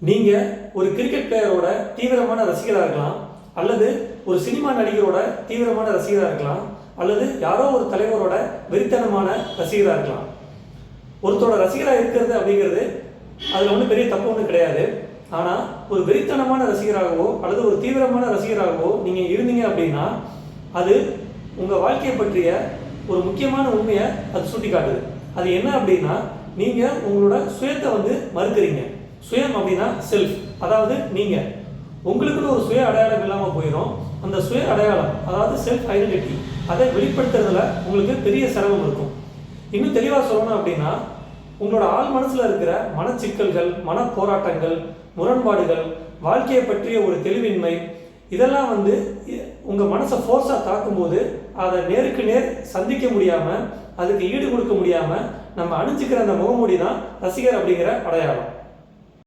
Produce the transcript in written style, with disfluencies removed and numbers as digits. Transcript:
நீங்கள் ஒரு கிரிக்கெட் பிளேயரோட தீவிரமான ரசிகராக இருக்கலாம், அல்லது ஒரு சினிமா நடிகரோட தீவிரமான ரசிகராக இருக்கலாம், அல்லது யாரோ ஒரு தலைவரோட வெறித்தனமான ரசிகராக இருக்கலாம். ஒருத்தரோட ரசிகராக இருக்கிறது அப்படிங்கிறது அதில் ஒன்றும் பெரிய தப்பு ஒன்றும் கிடையாது. ஆனால் ஒரு வெறித்தனமான ரசிகராகவோ அல்லது ஒரு தீவிரமான ரசிகராகவோ நீங்கள் இருந்தீங்க அப்படின்னா அது உங்கள் வாழ்க்கையை பற்றிய ஒரு முக்கியமான உண்மையை அது சுட்டி காட்டுது. அது என்ன அப்படின்னா, நீங்கள் உங்களோட சுயத்தை மறுக்கிறீங்க. சுயம் அப்படின்னா செல்ஃப், அதாவது நீங்கள் உங்களுக்குன்னு ஒரு சுய அடையாளம் இல்லாமல் போயிடும். அந்த சுய அடையாளம், அதாவது செல்ஃப் ஐடென்டிட்டி, அதை வெளிப்படுத்துறதுல உங்களுக்கு பெரிய சிரமம் இருக்கும். இன்னும் தெளிவாக சொல்லணும் அப்படின்னா, உங்களோட ஆள் மனசில் இருக்கிற மனச்சிக்கல்கள், மன போராட்டங்கள், முரண்பாடுகள், வாழ்க்கையை பற்றிய ஒரு தெளிவின்மை, இதெல்லாம் உங்கள் மனசை ஃபோர்ஸாக தாக்கும்போது அதை நேருக்கு நேர் சந்திக்க முடியாமல், அதுக்கு ஈடு கொடுக்க முடியாமல் நம்ம அணிஞ்சிக்கிற அந்த முகமூடி தான் ரசிகர் அப்படிங்கிற அடையாளம்.